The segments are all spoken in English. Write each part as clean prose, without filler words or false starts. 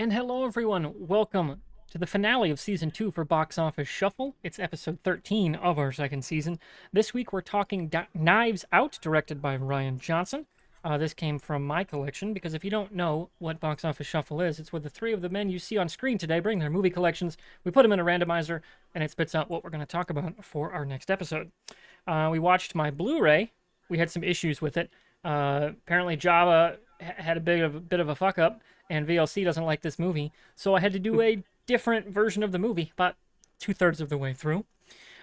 And hello, everyone. Welcome to the finale of Season 2 for Box Office Shuffle. It's episode 13 of our second season. This week we're talking Knives Out, directed by Rian Johnson. This came from my collection, because if you don't know what Box Office Shuffle is, it's where the three of the men you see on screen today bring their movie collections, we put them in a randomizer, and it spits out what we're going to talk about for our next episode. We watched my Blu-ray. We had some issues with it. Apparently Java had a bit of a fuck up, and VLC doesn't like this movie, so I had to do a different version of the movie, about 2/3 of the way through.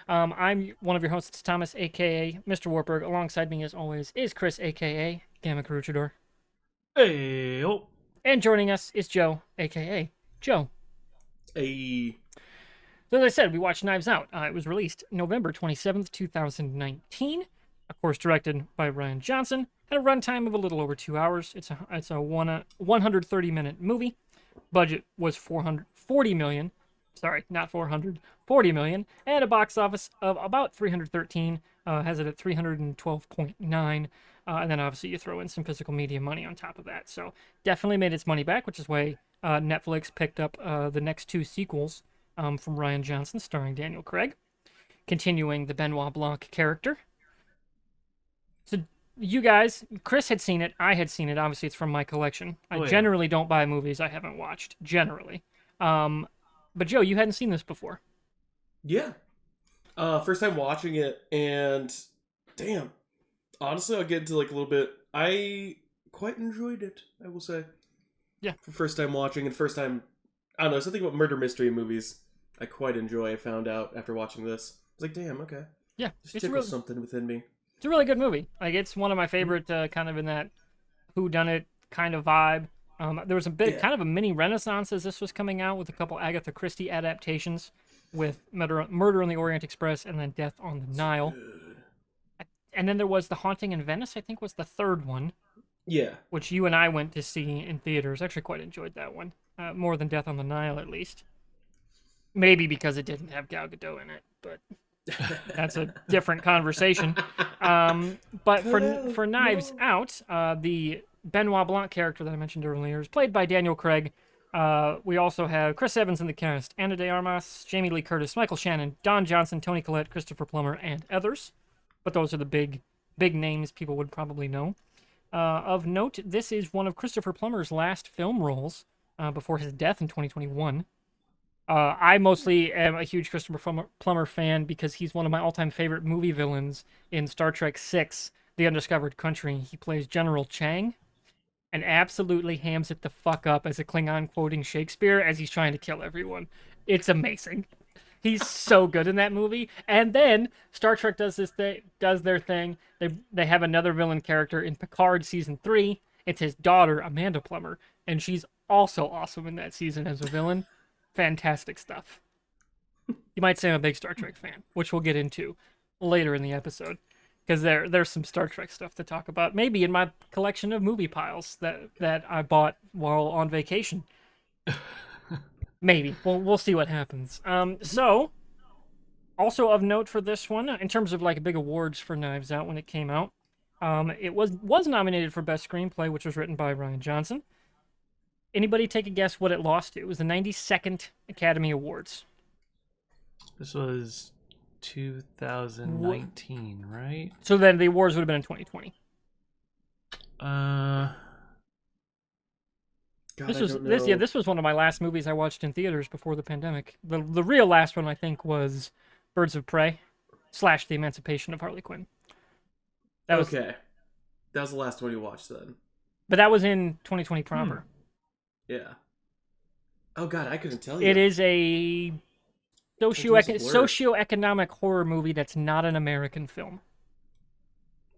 I'm one of your hosts, Thomas, aka Mr. Warburg. Alongside me, as always, is Chris, aka Gamma Caruchador. Hey, oh. And joining us is Joe, aka Joe. Hey. So as I said, we watched Knives Out. It was released November 27th, 2019. Of course, directed by Rian Johnson. Had a runtime of a little over 2 hours. It's a 130-minute movie. Budget was $440 million. Sorry, not 400. $40 million. And a box office of about 313. Has it at 312.9. And then obviously you throw in some physical media money on top of that. So definitely made its money back, which is why Netflix picked up the next two sequels from Rian Johnson, starring Daniel Craig, continuing the Benoit Blanc character. So you guys, Chris had seen it, I had seen it. Obviously, it's from my collection. I generally don't buy movies I haven't watched, generally. But Joe, you hadn't seen this before. Yeah. First time watching it, and damn. Honestly, I'll get into like a little bit. I quite enjoyed it, I will say. Yeah. For first time watching, and first time, I don't know, something about murder mystery movies I quite enjoy, I found out after watching this. I was like, damn, okay. Yeah. Just tickles something within me. It's a really good movie. Like, it's one of my favorite, kind of in that whodunit kind of vibe. There was a bit, kind of a mini renaissance as this was coming out, with a couple Agatha Christie adaptations, with Murder on the Orient Express and then Death on the Nile. And then there was The Haunting in Venice, I think was the third one. Yeah. Which you and I went to see in theaters. Actually quite enjoyed that one. More than Death on the Nile, at least. Maybe because it didn't have Gal Gadot in it, but that's a different conversation. But for Knives Out, the Benoit Blanc character that I mentioned earlier is played by Daniel Craig. We also have Chris Evans in the cast, Ana de Armas, Jamie Lee Curtis, Michael Shannon, Don Johnson, Toni Collette, Christopher Plummer, and others. But those are the big names people would probably know. Of note, this is one of Christopher Plummer's last film roles before his death in 2021. I mostly am a huge Christopher Plummer fan because he's one of my all-time favorite movie villains in Star Trek VI, The Undiscovered Country. He plays General Chang and absolutely hams it the fuck up as a Klingon quoting Shakespeare as he's trying to kill everyone. It's amazing. He's so good in that movie. And then Star Trek does their thing. They have another villain character in Picard season 3. It's his daughter, Amanda Plummer, and she's also awesome in that season as a villain. Fantastic stuff. You might say I'm a big Star Trek fan, which we'll get into later in the episode, because there's some Star Trek stuff to talk about. Maybe in my collection of movie piles that I bought while on vacation. Maybe. We'll see what happens. So, also of note for this one, in terms of like big awards for Knives Out when it came out, it was nominated for Best Screenplay, which was written by Rian Johnson. Anybody take a guess what it lost to? It was the 92nd Academy Awards. This was 2019, right? So then the awards would have been in 2020. God, This was one of my last movies I watched in theaters before the pandemic. The real last one, I think, was Birds of Prey / The Emancipation of Harley Quinn. That was the last one you watched then. But that was in 2020 proper. Yeah. Oh god, I couldn't tell you. It is a socioeconomic horror movie that's not an American film.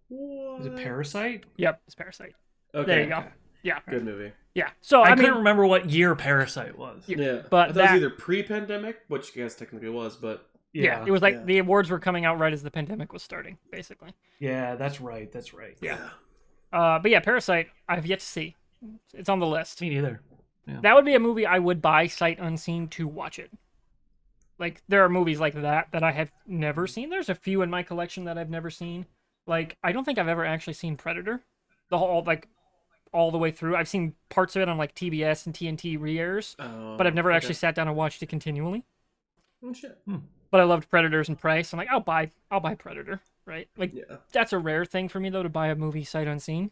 What? Is it Parasite? Yep, it's Parasite. Okay. There you go. Yeah. Good movie. Yeah. So I couldn't remember what year Parasite was. Yeah. But I thought it was either pre-pandemic, which I guess technically was, but yeah, it was like the awards were coming out right as the pandemic was starting, basically. Yeah, that's right. Yeah. But yeah, Parasite, I've yet to see. It's on the list. Me neither. Yeah. That would be a movie I would buy sight unseen to watch it. Like, there are movies like that I have never seen. There's a few in my collection that I've never seen. Like, I don't think I've ever actually seen Predator. The whole, like, all the way through. I've seen parts of it on like TBS and TNT re-airs, but I've never actually sat down and watched it continually. Oh shit. But I loved Predators and Price. I'm like, I'll buy Predator, right? Like Yeah. that's a rare thing for me though, to buy a movie sight unseen.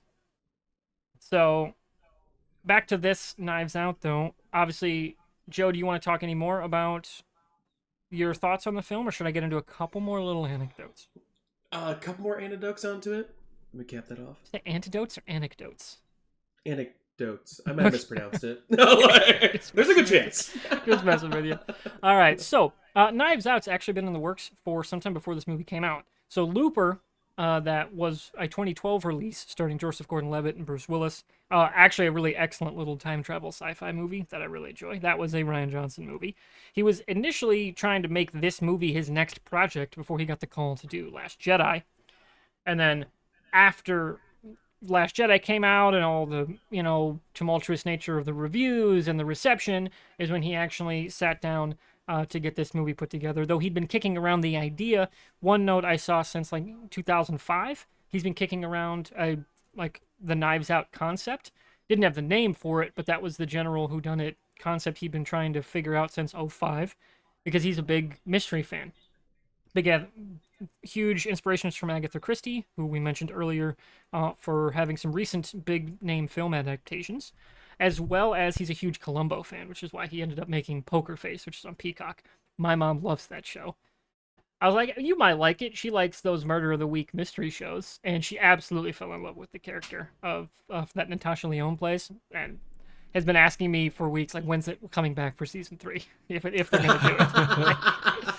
So back to this Knives Out though. Obviously, Joe, do you want to talk any more about your thoughts on the film, or should I get into a couple more little anecdotes? A couple more anecdotes onto it. Let me cap that off. Is it antidotes or anecdotes? Anecdotes. I might have mispronounced it. There's a good chance. Just messing with you. All right, so Knives Out's actually been in the works for some time before this movie came out. So Looper, that was a 2012 release starring Joseph Gordon-Levitt and Bruce Willis. Actually, a really excellent little time travel sci-fi movie that I really enjoy. That was a Rian Johnson movie. He was initially trying to make this movie his next project before he got the call to do Last Jedi. And then after Last Jedi came out and all the, tumultuous nature of the reviews and the reception is when he actually sat down to get this movie put together. Though he'd been kicking around the idea. One note I saw since like 2005, he's been kicking around the Knives Out concept. Didn't have the name for it, but that was the general whodunit concept he'd been trying to figure out since 2005, because he's a big mystery fan. Huge inspirations from Agatha Christie, who we mentioned earlier, for having some recent big name film adaptations, as well as he's a huge Columbo fan, which is why he ended up making Poker Face, which is on Peacock. My mom loves that show. I was like, you might like it. She likes those Murder of the Week mystery shows, and she absolutely fell in love with the character of that Natasha Lyonne plays, and has been asking me for weeks, like, when's it coming back for season 3, if they're gonna do it.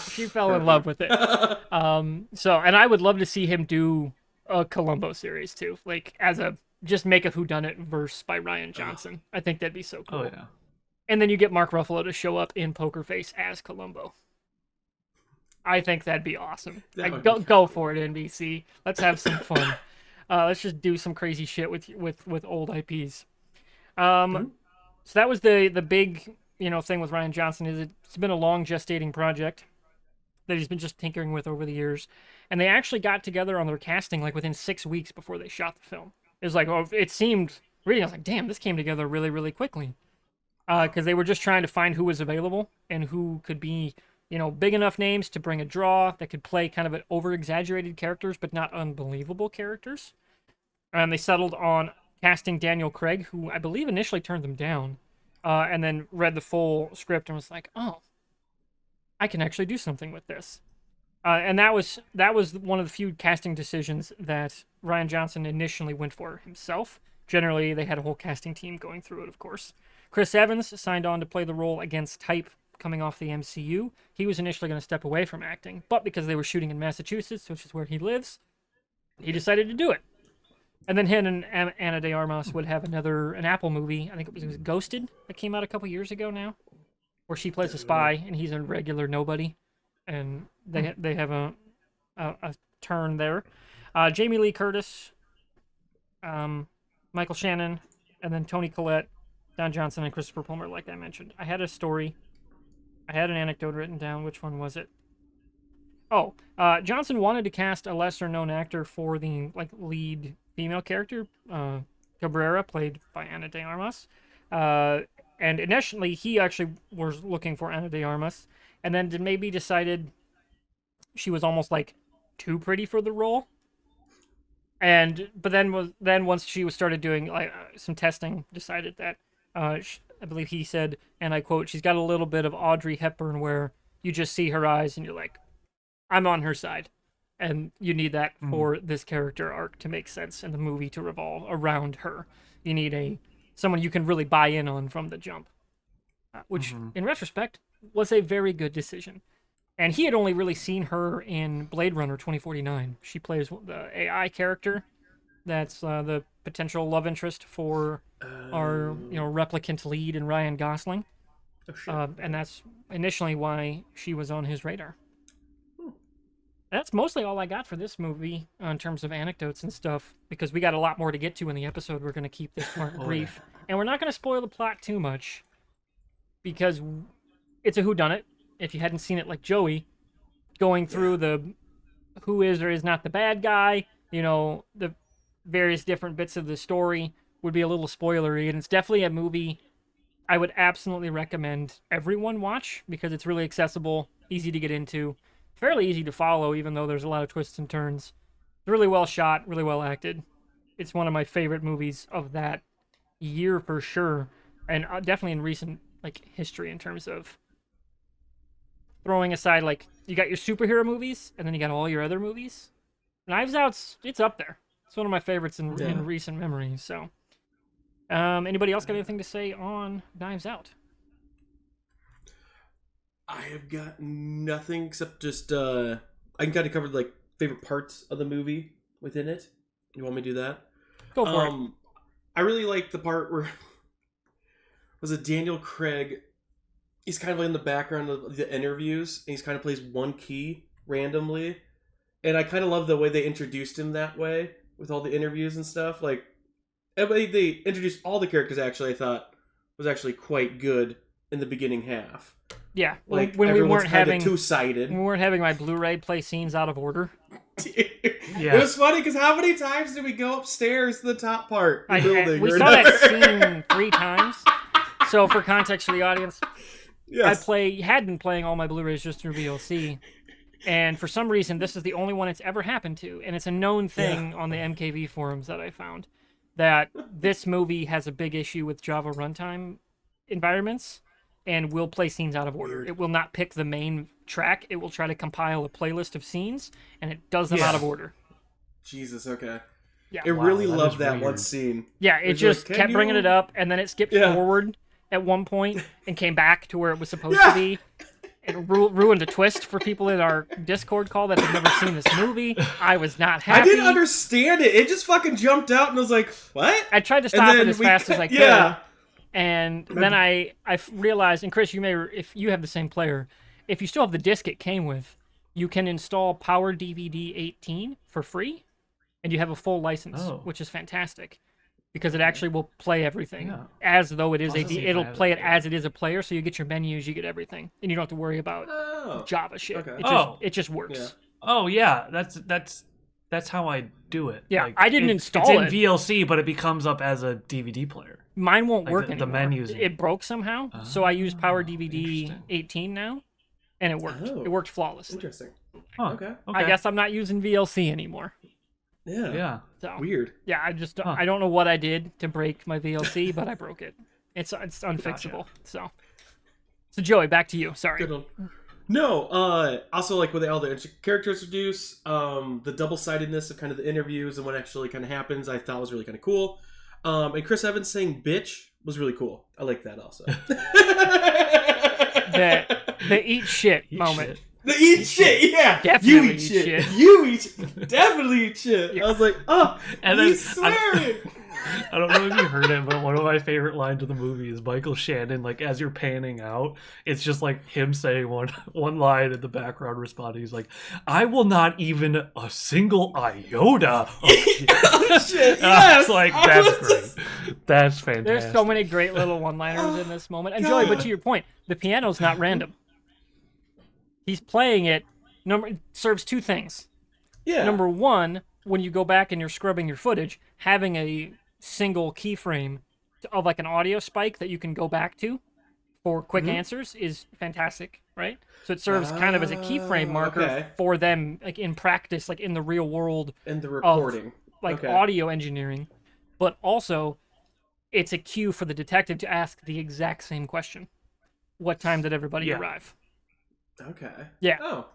She fell in love with it. And I would love to see him do a Columbo series too, like just make a whodunit verse by Rian Johnson. I think that'd be so cool. Oh yeah. And then you get Mark Ruffalo to show up in Poker Face as Columbo. I think that'd be awesome. Go for it, NBC. Let's have some fun. Let's just do some crazy shit with old IPs. So that was the big thing with Rian Johnson. Is it's been a long gestating project that he's been just tinkering with over the years, and they actually got together on their casting like within 6 weeks before they shot the film. It was like, it seemed reading, I was like, damn, this came together really, really quickly, because they were just trying to find who was available and who could be big enough names to bring a draw that could play kind of an over-exaggerated characters but not unbelievable characters. And they settled on casting Daniel Craig, who I believe initially turned them down, and then read the full script and was like, oh, I can actually do something with this. And that was one of the few casting decisions that Rian Johnson initially went for himself. Generally, they had a whole casting team going through it, of course. Chris Evans signed on to play the role against type coming off the MCU. He was initially going to step away from acting, but because they were shooting in Massachusetts, which is where he lives, he decided to do it. And then him and Ana de Armas would have an Apple movie, I think it was Ghosted, that came out a couple years ago now, where she plays a spy and he's a regular nobody, and they have a turn there. Jamie Lee Curtis, Michael Shannon, and then Toni Collette, Don Johnson, and Christopher Plummer, like I mentioned. I had a story. I had an anecdote written down. Which one was it? Oh, Johnson wanted to cast a lesser-known actor for the lead female character, Cabrera, played by Ana de Armas. And initially, he actually was looking for Ana de Armas, and then maybe decided she was almost too pretty for the role. But then once she started doing some testing, decided that I believe he said, and I quote, she's got a little bit of Audrey Hepburn where you just see her eyes and you're like, I'm on her side. And you need that for this character arc to make sense and the movie to revolve around her. You need someone you can really buy in on from the jump, which in retrospect was a very good decision. And he had only really seen her in Blade Runner 2049. She plays the AI character that's the potential love interest for our replicant lead in Ryan Gosling. Oh, shit. And that's initially why she was on his radar. That's mostly all I got for this movie in terms of anecdotes and stuff, because we got a lot more to get to in the episode. We're going to keep this part brief. Yeah. And we're not going to spoil the plot too much, because it's a whodunit. If you hadn't seen it like Joey, going through the who is or is not the bad guy, the various different bits of the story, would be a little spoilery, and it's definitely a movie I would absolutely recommend everyone watch because it's really accessible, easy to get into, fairly easy to follow, even though there's a lot of twists and turns. Really well shot, really well acted. It's one of my favorite movies of that year for sure, and definitely in recent like history in terms of throwing aside like you got your superhero movies and then you got all your other movies. Knives Out's it's up there. It's one of my favorites in recent memory. So, anybody else got anything to say on Knives Out? I have got nothing except just I can kind of cover like favorite parts of the movie within it. You want me to do that? Go for it. I really like the part where was it Daniel Craig? He's kind of in the background of the interviews, and he's kind of plays one key randomly, and I kind of love the way they introduced him that way with all the interviews and stuff. Like, they introduced all the characters. Actually, I thought was actually quite good in the beginning half. Yeah, Like when we weren't having two-sided. when we weren't having my Blu-ray play scenes out of order. It was funny because how many times did we go upstairs to the top part? Of the building we or saw whatever? that scene 3 times. So for context for the audience, Yes. had been playing all my Blu-rays just through VLC, and for some reason this is the only one it's ever happened to, and it's a known thing on the MKV forums that I found that this movie has a big issue with Java runtime environments and will play scenes out of order. Weird. It will not pick the main track. It will try to compile a playlist of scenes, and it does them out of order. Jesus, okay. Yeah. I Wow, really that loved is that weird. one scene. Yeah, it It's just like, kept can bringing you- it up, and then it skipped Yeah. forward at one point and came back to where it was supposed Yeah. to be. It ruined a twist for people in our Discord call that had never seen this movie. I was not happy. I didn't understand it. It just fucking jumped out and I was like, what? I tried to stop it as fast as I could. Yeah. And then I realized, and Chris, you may, if you have the same player, if you still have the disc it came with, you can install Power DVD 18 for free, and you have a full license, which is fantastic, because it actually will play everything as though it is it'll play it as it is a player, so you get your menus, you get everything, and you don't have to worry about Java shit. Okay. It just works. Yeah. Oh yeah, that's how I do it. Yeah, Like, I didn't it's install in it. VLC, but it becomes up as a DVD player. Mine won't Like work the anymore. menus. It broke somehow, so I use Power DVD interesting. 18 now, and it worked. Oh. It worked flawlessly. Interesting. Huh. Okay. I guess I'm not using VLC anymore. Yeah. Yeah. So Weird. yeah, I don't know what I did to break my VLC, but I broke it. It's unfixable. So Joey, back to you. Sorry. Good one. No, also like with all the characters introduced, the double-sidedness of kind of the interviews and what actually kind of happens, I thought was really kind of cool. And Chris Evans saying "bitch" was really cool. I like that also. The eat shit moment. Shit. The eat shit, yeah. Definitely you eat eat shit. shit. You eat shit. Definitely eat shit. Yeah. I was like, oh, And he's then- swearing. I don't know if you heard it, but one of my favorite lines of the movie is Michael Shannon, like, as you're panning out, it's just like him saying one line in the background responding. He's like, I will not even a single iota of shit. Oh, shit, I yes. was like, I that's was great. just- That's fantastic. There's so many great little one-liners in this moment. And Joey, but to your point, the piano's not random. He's playing it. Serves 2 things. Yeah. Number 1, when you go back and you're scrubbing your footage, having a single keyframe of like an audio spike that you can go back to for quick answers is fantastic, right? So it serves kind of as a keyframe marker okay. for them, like in practice, like in the real world, And the recording. like Okay. audio engineering. But also, it's a cue for the detective to ask the exact same question: what time did everybody arrive? Okay. Yeah. Oh.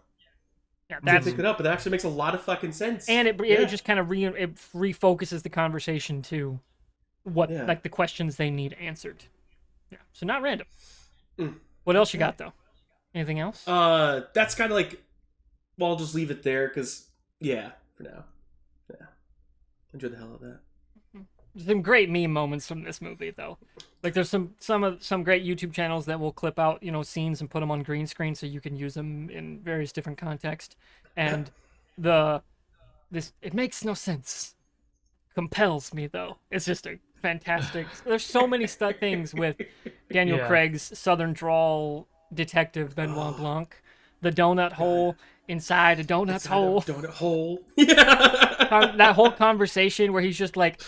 Yeah, I that's picked it up, but that actually makes a lot of fucking sense. and it Yeah. just kind of it refocuses the conversation to what like the questions they need answered. Yeah, so not random. What else you got though? Anything else? That's kind of like, well, I'll just leave it there because, yeah, for now. Yeah. Enjoy the hell out of that. Some great meme moments from this movie though. Like there's some great YouTube channels that will clip out scenes and put them on green screen so you can use them in various different contexts. And it makes no sense. Compels me though. It's just a fantastic. There's so many things with Daniel Craig's Southern drawl detective Benoit Blanc, the donut hole inside a donut's hole. Donut hole. Yeah. That whole conversation where he's just like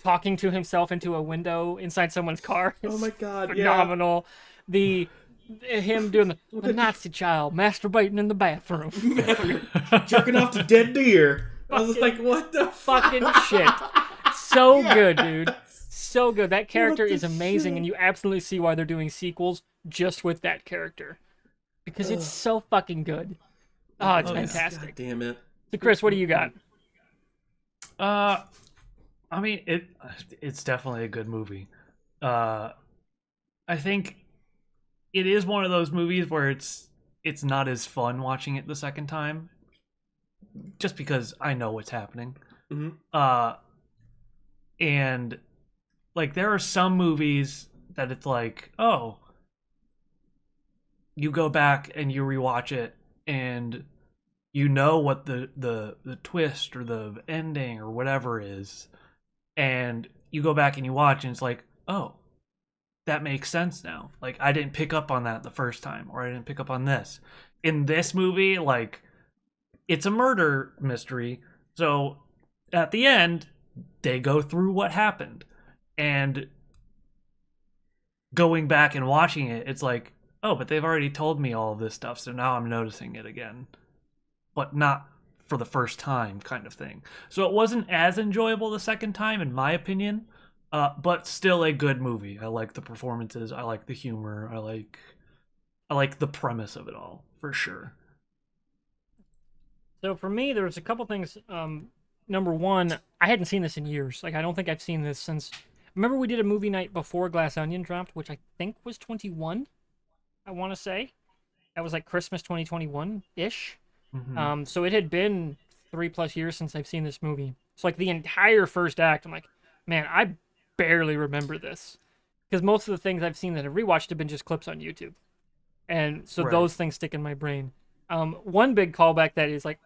talking to himself into a window inside someone's car. Oh is my god, phenomenal. Him doing the Nazi child masturbating in the bathroom. yeah. Jerking off to dead deer. I was like, what the Fucking shit. So good, dude. So good. That character is amazing, shit? and you absolutely see why they're doing sequels just with that character. Because it's so fucking good. Oh, it's fantastic. God damn it. So, Chris, what do you got? I mean, it's definitely a good movie. I think it is one of those movies where it's not as fun watching it the second time, just because I know what's happening. Mm-hmm. And like there are some movies that it's like, oh, you go back and you rewatch it and you know what the twist or the ending or whatever is, and you go back and you watch and it's like, oh, that makes sense now. Like I didn't pick up on that the first time, or I didn't pick up on this. In this movie, like it's a murder mystery, so at the end they go through what happened, and going back and watching it, it's like, oh, but they've already told me all of this stuff, so now I'm noticing it again, but not for the first time, kind of thing. So it wasn't as enjoyable the second time, in my opinion, but still a good movie. I like the performances, I like the humor, I like the premise of it all, for sure. So for me, there's a couple things. Number one, I hadn't seen this in years. Like, I don't think I've seen this since... Remember we did a movie night before Glass Onion dropped, which I think was 21, I want to say. That was like Christmas 2021-ish. Mm-hmm. So it had been 3+ years since I've seen this movie. So like the entire first act, I'm like, man, I barely remember this. Because most of the things I've seen that I've rewatched have been just clips on YouTube. And so Right. those things stick in my brain. One big callback that is like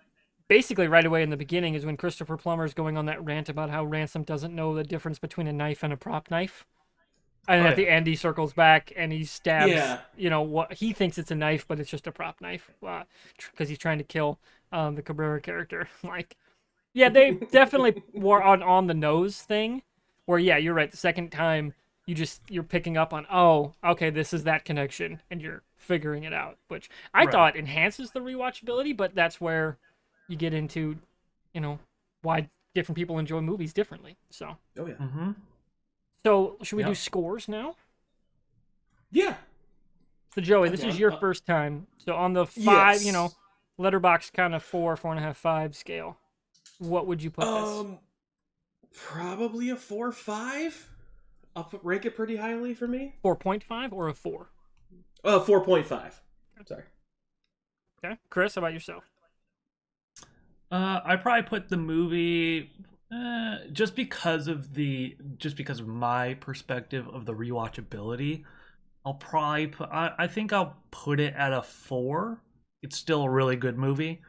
basically right away in the beginning is when Christopher Plummer is going on that rant about how Ransom doesn't know the difference between a knife and a prop knife. And at the end, he circles back and he stabs, what he thinks it's a knife, but it's just a prop knife because he's trying to kill the Cabrera character. Like, yeah, they definitely were on the nose thing where, yeah, you're right. The second time, you're picking up on, oh, okay, this is that connection, and you're figuring it out, which I thought enhances the rewatchability, but that's where you get into, why different people enjoy movies differently. So, Oh yeah. Mm-hmm. so should we Yeah. do scores now? Yeah. So Joey, I'm this down. is your first time. So on the 5, Yes. letterbox kind of 4.5, 5 scale, what would you put this? Probably a 4.5. Rank it pretty highly for me. 4.5 or a 4? 4.5. Sorry. Okay, Chris, how about yourself? I probably put the movie just because of my perspective of the rewatchability. I'll probably put. I think I'll put it at a 4. It's still a really good movie.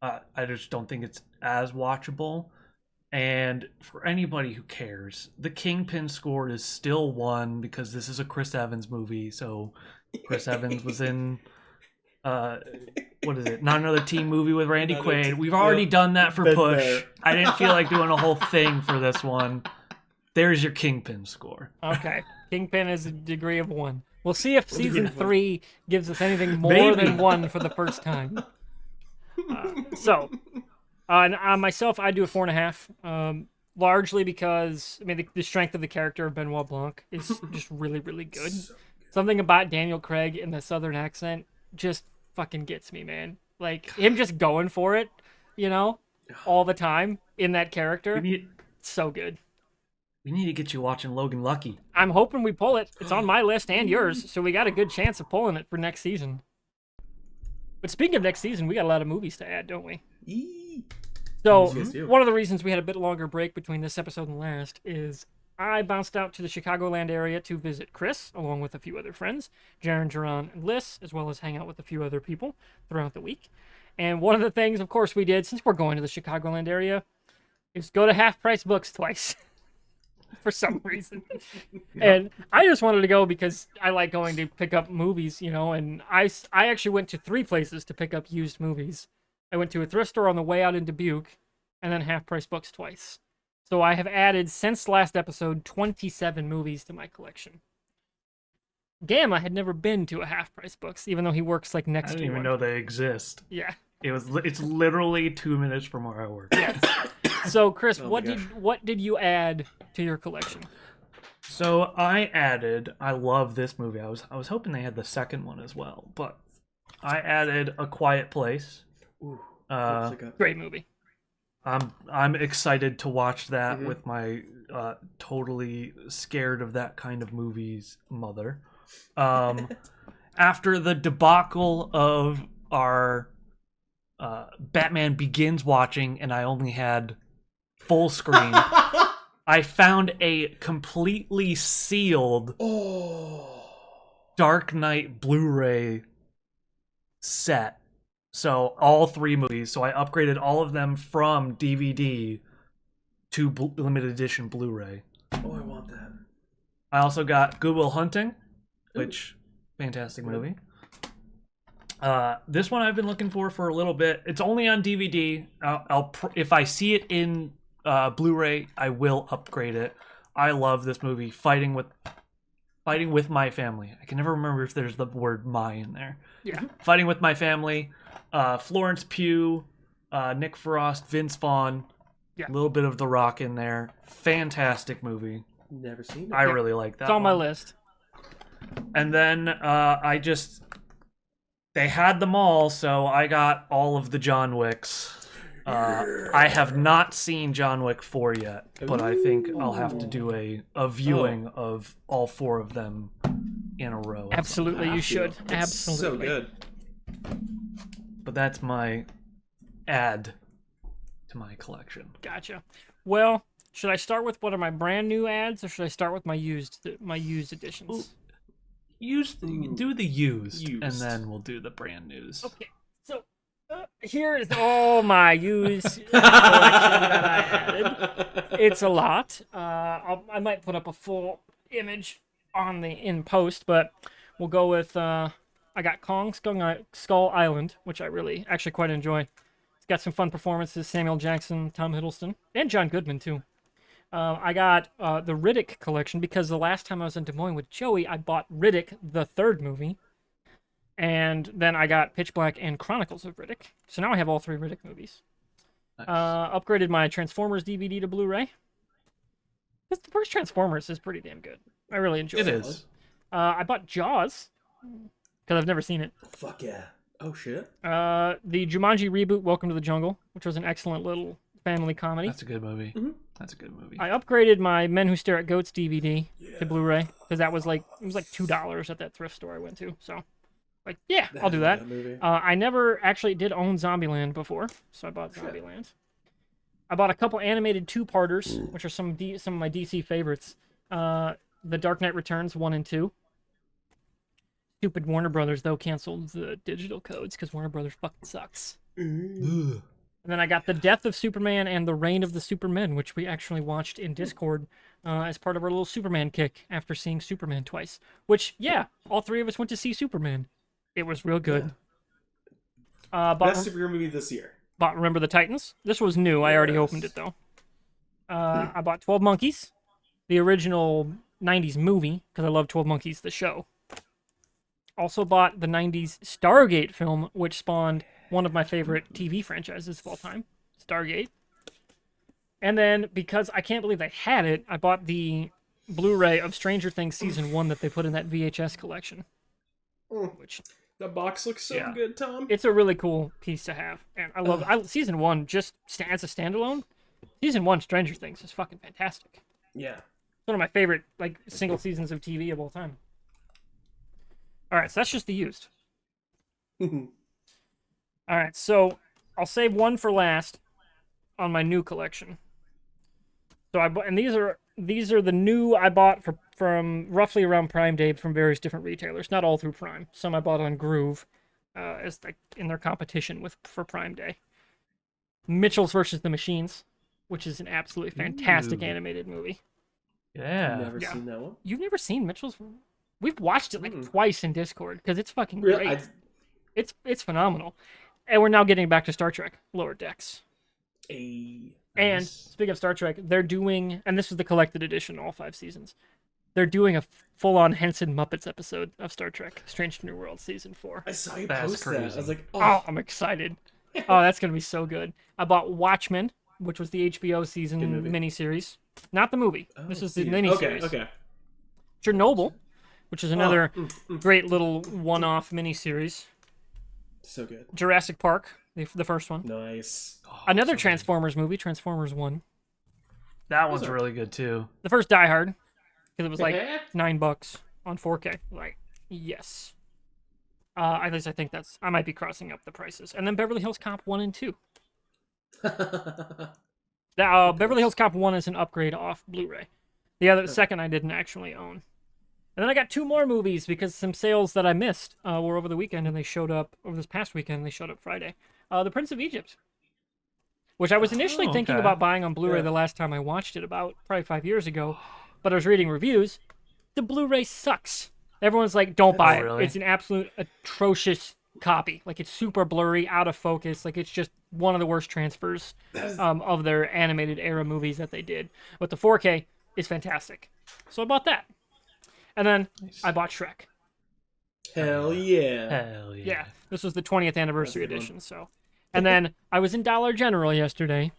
I just don't think it's as watchable. And for anybody who cares, the Kingpin score is still 1 because this is a Chris Evans movie. So Chris Evans was in what is it? Not Another Teen Movie with Randy Quaid. We've already done that for Been Push. there. I didn't feel like doing a whole thing for this one. There's your Kingpin score. Okay, Kingpin is a degree of 1. We'll see if Degree season of 1. 3 gives us anything more Maybe. than 1 for the first time. And myself, I do a 4.5. Largely because the strength of the character of Benoit Blanc is just really, really good. Something about Daniel Craig in the southern accent just fucking gets me, man. Like him just going for it, all the time in that character. So good. We need to get you watching Logan Lucky. I'm hoping we pull it. It's on my list and yours, so we got a good chance of pulling it for next season. But speaking of next season, we got a lot of movies to add, don't we? Yee. So, Yes, do. one of the reasons we had a bit longer break between this episode and last is I bounced out to the Chicagoland area to visit Chris, along with a few other friends, Jaron, Jerron, and Liz, as well as hang out with a few other people throughout the week. And one of the things, of course, we did, since we're going to the Chicagoland area, is go to Half Price Books twice. For some reason. And I just wanted to go because I like going to pick up movies, and I actually went to 3 places to pick up used movies. I went to a thrift store on the way out in Dubuque, and then Half Price Books twice. So I have added, since last episode, 27 movies to my collection. Gamma had never been to a Half Price Books, even though he works like I next didn't to even one. know they exist. Yeah. It's literally 2 minutes from where I work. Yes. So, Chris, Oh my what did you add to your collection? So I love this movie. I was hoping they had the second one as well, but I added A Quiet Place. Ooh, Great movie. I'm excited to watch that Mhm. with my totally scared of that kind of movies mother. After the debacle of our Batman Begins watching, and I only had full screen, I found a completely sealed Dark Knight Blu-ray set. So all 3 movies. So I upgraded all of them from DVD to limited edition Blu-ray. Oh, I want that. I also got Good Will Hunting, which fantastic movie. This one I've been looking for a little bit. It's only on DVD. If I see it in Blu-ray, I will upgrade it. I love this movie. Fighting with my family. I can never remember if there's the word "my" in there. Yeah. Fighting with My Family. Florence Pugh, Nick Frost, Vince Vaughn. Yeah. A little bit of The Rock in there. Fantastic movie. Never seen it. I really like that. It's on my one. list. And then they had them all, so I got all of the John Wicks. I have not seen John Wick 4 yet, but I think I'll have to do a viewing of all 4 of them in a row. Absolutely, you should. It's Absolutely. so good. But that's my add to my collection. Gotcha. Well, should I start with what are my brand new ads, or should I start with my used editions? Do the used, and Used. then we'll do the brand news. Okay. So here is all my used collection that I added. It's a lot. I might put up a full image in post, but we'll go with I got Kong Skull Island, which I really actually quite enjoy. It's got some fun performances: Samuel Jackson, Tom Hiddleston, and John Goodman too. I got the Riddick collection because the last time I was in Des Moines with Joey, I bought Riddick, the 3rd movie. And then I got Pitch Black and Chronicles of Riddick. So now I have all 3 Riddick movies. Nice. Upgraded my Transformers DVD to Blu-ray. The first Transformers is pretty damn good. I really enjoy it. It is. I bought Jaws because I've never seen it. Fuck yeah. Oh, shit. The Jumanji reboot, Welcome to the Jungle, which was an excellent little family comedy. That's a good movie. Mhm. That's a good movie. I upgraded my Men Who Stare at Goats DVD to Blu-ray because that was it was like $2 at that thrift store I went to. So, I'll do that. Movie. I never actually did own Zombieland before, so I bought Zombieland. I bought a couple animated 2-parters, which are some of my DC favorites. The Dark Knight Returns 1 and 2. Stupid Warner Brothers though canceled the digital codes because Warner Brothers fucking sucks. Ugh. And then I got The Death of Superman and The Reign of the Supermen, which we actually watched in Discord as part of our little Superman kick after seeing Superman twice. Which, yeah, all 3 of us went to see Superman. It was real good. Best superhero movie this year. Bought Remember the Titans. This was new. I already Yes. opened it, though. I bought 12 Monkeys, the original 90s movie, because I love 12 Monkeys, the show. Also bought the 90s Stargate film, which spawned one of my favorite TV franchises of all time, Stargate. And then, because I can't believe they had it, I bought the Blu-ray of Stranger Things Season 1 that they put in that VHS collection. Which That box looks so good, Tom. it's a really cool piece to have. And I love Season 1 just as a standalone. Season 1 Stranger Things is fucking fantastic. Yeah. It's one of my favorite single seasons of TV of all time. Alright, so that's just the used. Alright, so I'll save one for last on my new collection. So and these are the new I bought from roughly around Prime Day from various different retailers. Not all through Prime. Some I bought on Groove as in their competition for Prime Day. Mitchell's versus the Machines, which is an absolutely fantastic animated movie. Yeah. Never seen that one. You've never seen Mitchell's? We've watched it twice in Discord because it's fucking great. Really? It's phenomenal. And we're now getting back to Star Trek Lower Decks. I And Nice. speaking of Star Trek, they're doing, and this is the collected edition, all 5 seasons. They're doing a full-on Henson Muppets episode of Star Trek: Strange New World season 4. I saw you That's post that. crazy. I was like, Oh, I'm excited. Oh, that's gonna be so good. I bought Watchmen, which was the HBO season Good movie. miniseries. Not the movie. This is the miniseries. Okay. Chernobyl, which is another Oh, great little one-off miniseries. so good. Jurassic Park, the first one. Nice. Oh, Another so good. Transformers movie, Transformers 1. That one's Those are- really good too. The first Die Hard, because it was like $9 on 4K. Like, yes. At least I think I might be crossing up the prices. And then Beverly Hills Cop 1 and 2. Beverly Hills Cop 1 is an upgrade off Blu-ray. The second I didn't actually own. And then I got 2 more movies because some sales that I missed were over the weekend, and they showed up over this past weekend. And they showed up Friday. The Prince of Egypt, which I was initially thinking okay. about buying on Blu-ray Yeah. the last time I watched it, about probably 5 years ago. But I was reading reviews. The Blu-ray sucks. Everyone's like, "Don't buy it. really? It's an absolute atrocious copy. Like, it's super blurry, out of focus. Like, it's just one of the worst transfers of their animated era movies that they did. But the 4K is fantastic. So I bought that. And then I bought Shrek. Hell yeah. Hell yeah. Yeah, this was the 20th anniversary good one. edition. So, and then I was in Dollar General yesterday,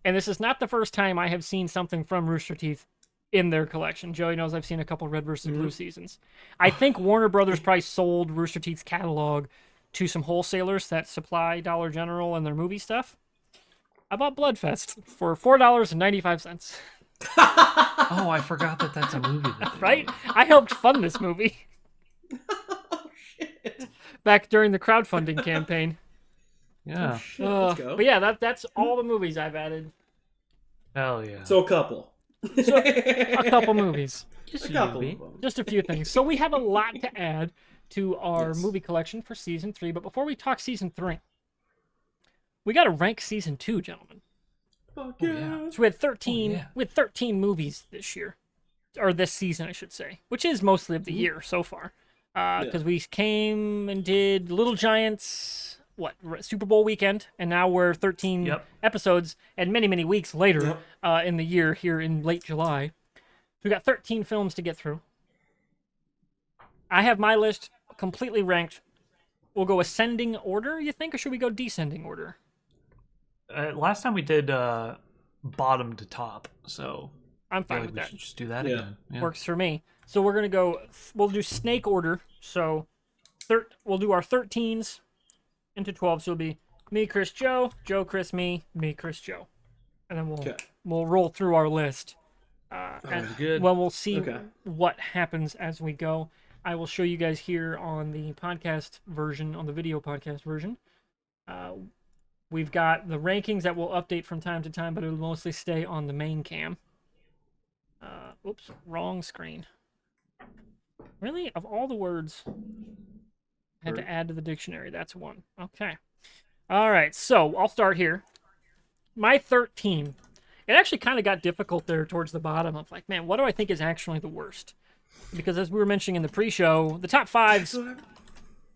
and this is not the first time I have seen something from Rooster Teeth in their collection. Joey knows I've seen a couple Red vs. Blue seasons. I think Warner Brothers probably sold Rooster Teeth's catalog to some wholesalers that supply Dollar General and their movie stuff. I bought Bloodfest for $4.95. Oh, I forgot that that's a movie. That they Right? did. I helped fund this movie Oh, shit. back during the crowdfunding campaign. Yeah. Shit, let's go. But yeah, that's all the movies I've added. Hell yeah. So a couple. A couple movies. A couple of them. Just a few things. So we have a lot to add to our Yes. movie collection for season 3. But before we talk season 3, we got to rank season 2, gentlemen. Fuck Oh, yeah. yeah. So we had 13. yeah. We had 13 movies this year, or this season, I should say, which is mostly of the year so far. Because we came and did Little Giants, Super Bowl weekend, and now we're 13 Yep. episodes and many, many weeks later Yep. in the year here in late July. We got 13 films to get through. I have my list completely ranked. We'll go ascending order, you think, or should we go descending order? Last time we did bottom to top, so I'm I feel fine like with we that. should just do that Yeah. again. Yeah. Works for me. So we're gonna go. We'll do snake order. So, we'll do our 13s into 12. So it'll be me, Chris, Joe, Chris, me, Chris, Joe, and then Okay. we'll roll through our list. And good. well, we'll see Okay. what happens as we go. I will show you guys here on the podcast version, on the video podcast version. We've got the rankings that will update from time to time, but it'll mostly stay on the main cam. Oops, wrong screen. Really? Of all the words I had to add to the dictionary, that's one. Okay. All right, so I'll start here. My 13. It actually kind of got difficult there towards the bottom of like, man, what do I think is actually the worst? Because as we were mentioning in the pre-show, the top 5s,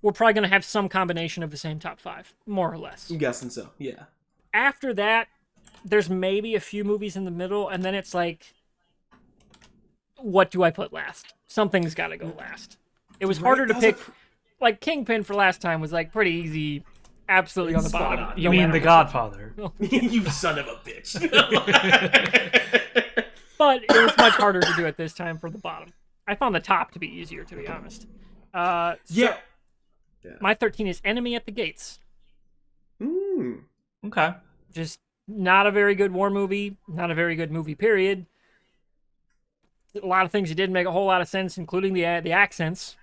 we're probably going to have some combination of the same top 5, more or less. I'm guessing so. Yeah. After that, there's maybe a few movies in the middle, and then it's like, what do I put last? Something's got to go last. It was harder to pick. Like Kingpin for last time was like pretty easy, absolutely on the Spot bottom. on. You no mean matter The what. Godfather? You son of a bitch. But it was much harder to do it this time for the bottom. I found the top to be easier, to be honest. Yeah. My 13 is Enemy at the Gates. Mm. Okay. Just not a very good war movie, not a very good movie, period. A lot of things that didn't make a whole lot of sense, including the accents.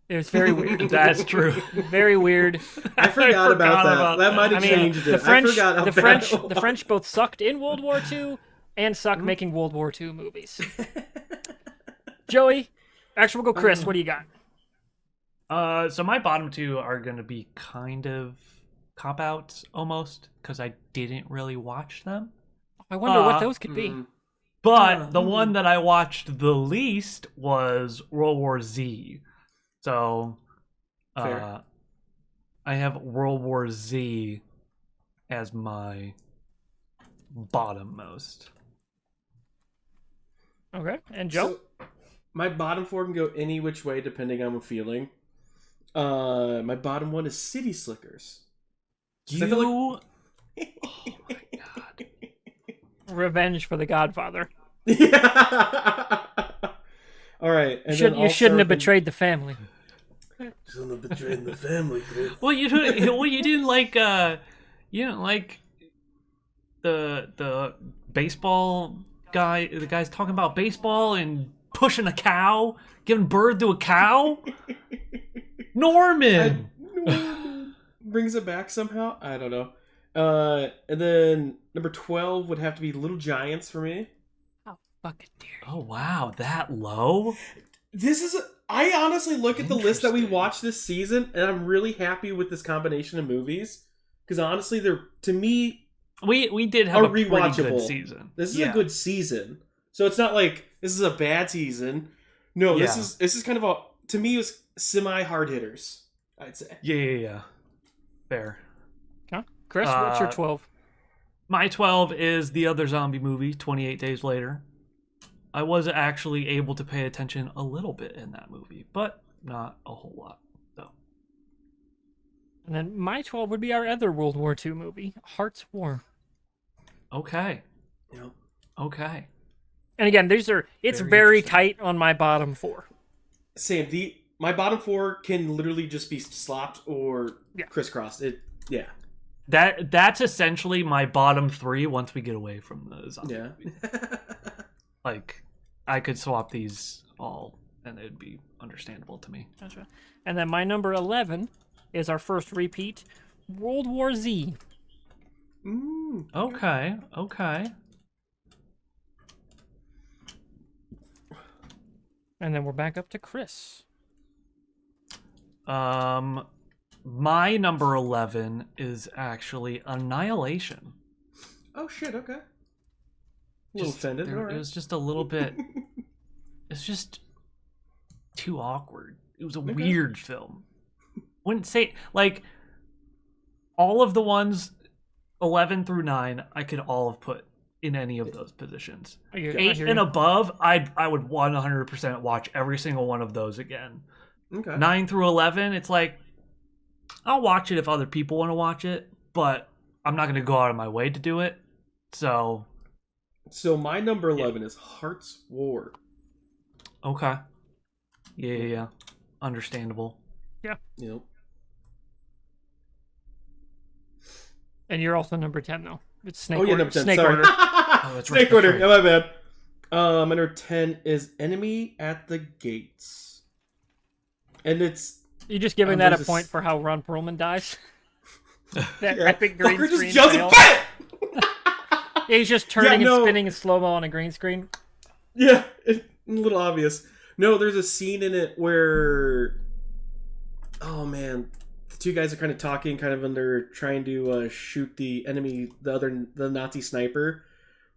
It was very weird. That's true. Very weird. I forgot about that. That might I have mean, changed it. the French, I forgot how the bad French, it was. the French both sucked in World War II and sucked making World War II movies. Joey, actually, we'll go Chris. What do you got? So my bottom 2 are gonna be kind of cop-outs almost, because I didn't really watch them. I wonder what those could be. Mm. But the one that I watched the least was World War Z. So Fair. I have World War Z as my bottom most. Okay, and Joe? So, my bottom 4 can go any which way depending on what I'm feeling. My bottom 1 is City Slickers. You... Oh my god. Revenge for the Godfather. Yeah. All right. And You shouldn't have betrayed the family. Shouldn't have betrayed the family, Chris. Well, you didn't like you didn't like the baseball guy. The guy's talking about baseball and pushing a cow, giving birth to a cow. Norman brings it back somehow. I don't know. And then number 12 would have to be Little Giants for me. How fucking dare you? Oh wow, that low? I honestly look at the list that we Interesting. watched this season, and I'm really happy with this combination of movies. Because honestly, they're, to me, We did have a pretty rewatchable. good season. This is a good season. So it's not like this is a bad season. No, Yeah. this is kind of to me, it was semi hard hitters, I'd say. Yeah. Fair. Huh? Chris, what's your 12? My 12 is the other zombie movie, 28 Days Later. I was actually able to pay attention a little bit in that movie, but not a whole lot, though. And then my 12 would be our other World War II movie, Heart's War. Okay. Yep. Okay. And again, it's Very very interesting. tight on my bottom 4. Same. My bottom 4 can literally just be slopped or Yeah. crisscrossed. Yeah. That's essentially my bottom 3 once we get away from the zombie. Yeah. Like, I could swap these all, and it'd be understandable to me. Gotcha. And then my number 11 is our first repeat, World War Z. Okay. And then we're back up to Chris. My number 11 is actually Annihilation. Oh shit. Okay. A little offended. It All right. was just a little bit. It's just too awkward. It was a weird film. Wouldn't say like all of the ones 11 through 9 I could all have put in any of those positions. 8 and above, I would 100% watch every single one of those again. Okay. 9 through 11, it's like I'll watch it if other people want to watch it, but I'm not going to go out of my way to do it. So my number 11 is Heart's War. okay. Yeah. Understandable. Yeah. Yep. And you're also number 10, though. It's Snake Oh yeah, Order. number 10. Snake Sorry. Order. that's right, Snake that's Order. right. Yeah, my bad. My number 10 is Enemy at the Gates. And it's You just giving that a there's point for how Ron Perlman dies? That yeah, epic green fucker screen just jumps fail. and BAM! Yeah, he's just turning no. and spinning in slow-mo on a green screen. Yeah, it's a little obvious. No, there's a scene in it where, oh man, the two guys are kind of talking, kind of when they're trying to shoot the enemy, the Nazi sniper,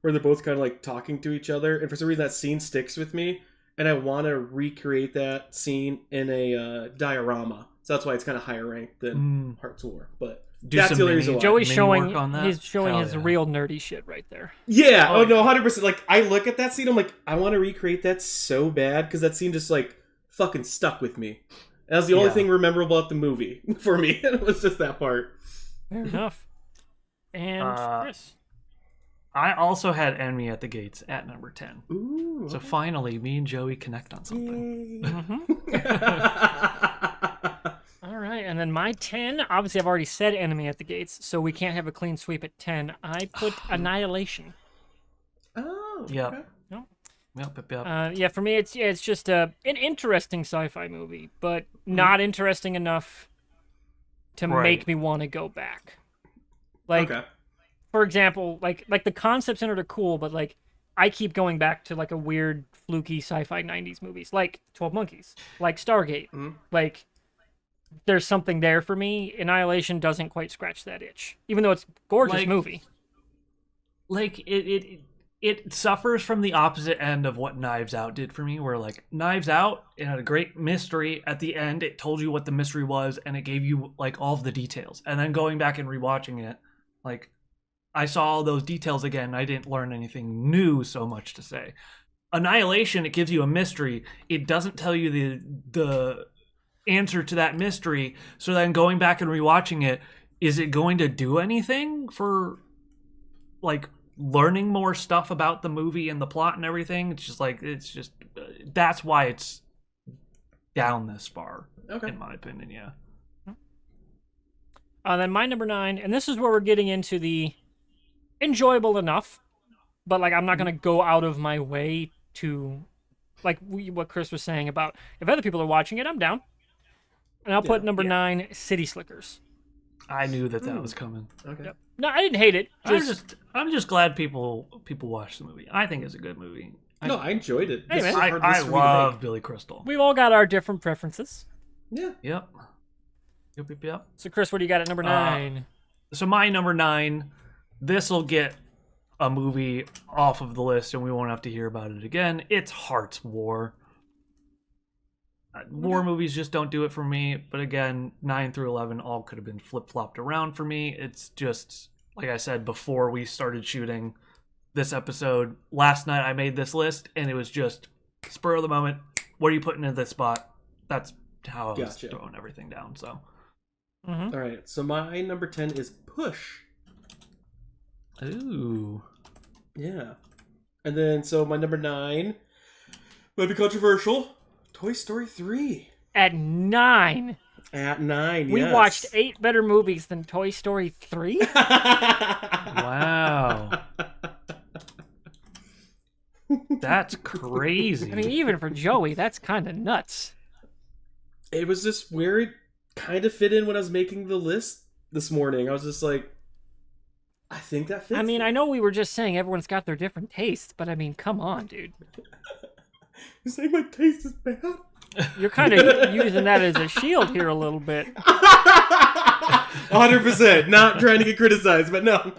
where they're both kind of like talking to each other, and for some reason that scene sticks with me, and I want to recreate that scene in a diorama. So that's why it's kind of higher ranked than Heart's War, but. Do That's some the only reason mini- why. Joey's mini showing work on that? he's showing Hell his yeah. real nerdy shit right there. Yeah. Oh, Oh, no, 100%. Like, I look at that scene, I'm like, I want to recreate that so bad because that scene just like fucking stuck with me. That was the only thing memorable about the movie for me. It was just that part. Fair enough. And Chris. I also had Enemy at the Gates at number 10. Ooh. So finally, me and Joey connect on something. All right, and then my 10, obviously I've already said Enemy at the Gates, so we can't have a clean sweep at 10. I put Annihilation. Oh. Yep. Okay. Yep. Yeah, for me, it's just an interesting sci-fi movie, but not interesting enough to Right. make me want to go back. Like, Okay. for example, like the concepts in it are cool, but like I keep going back to like a weird, fluky sci-fi 90s movies, like 12 Monkeys, like Stargate. Like, there's something there for me. Annihilation doesn't quite scratch that itch, even though it's a gorgeous Like- movie. Like it suffers from the opposite end of what Knives Out did for me, where like Knives Out, it had a great mystery at the end. It told you what the mystery was, and it gave you like all of the details. And then going back and rewatching it, like I saw all those details again. I didn't learn anything new so much to say. Annihilation, it gives you a mystery. It doesn't tell you the answer to that mystery. So then going back and rewatching it, is it going to do anything for like learning more stuff about the movie and the plot and everything? It's just that's why it's down this far, in my opinion. Yeah. Then my number 9, and this is where we're getting into the enjoyable enough, but like I'm not gonna go out of my way to, like what Chris was saying about if other people are watching it, I'm down. And I'll put number 9, City Slickers. I knew that was coming. Okay. Yep. No, I didn't hate it. I'm just glad people watch the movie. I think it's a good movie. I enjoyed it. Hey, man. I love Billy Crystal. We've all got our different preferences. Yeah. Yep. So, Chris, what do you got at number 9? So my number 9, this will get a movie off of the list, and we won't have to hear about it again. It's Heart's War. War movies just don't do it for me. But again, 9 through 11 all could have been flip-flopped around for me. It's just, like I said, before we started shooting this episode, last night I made this list, and it was just spur of the moment. What are you putting in this spot? That's how I was throwing everything down. So, all right. So my number 10 is Push. Ooh. Yeah. And then, so my number 9 might be controversial. Toy Story 3. At 9. At 9, We watched 8 better movies than Toy Story 3? Wow. That's crazy. I mean, even for Joey, that's kind of nuts. It was just where it kind of fit in when I was making the list this morning. I was just like, I think that fits. I mean, I know we were just saying everyone's got their different tastes, but I mean, come on, dude. You're saying my taste is bad? You're kind of using that as a shield here a little bit. 100%. Not trying to get criticized, but no.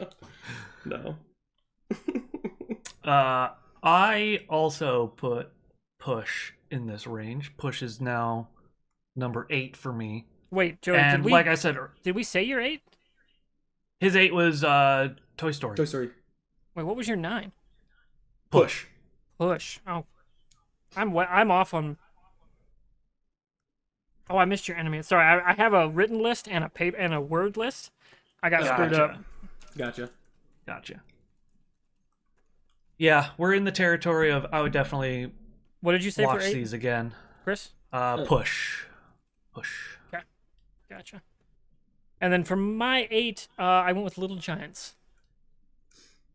I also put Push in this range. Push is now number 8 for me. Wait, Joey, and like I said, did we say your 8? His 8 was Toy Story. Toy Story. Wait, what was your 9? Push. Push. Oh, I'm off on. Oh, I missed your enemy. Sorry, I have a written list and a paper and a word list. I got screwed up. Gotcha. Yeah, we're in the territory of I would definitely. What did you say watch for 8? These again, Chris? Push. Okay, gotcha. And then for my 8, I went with Little Giants.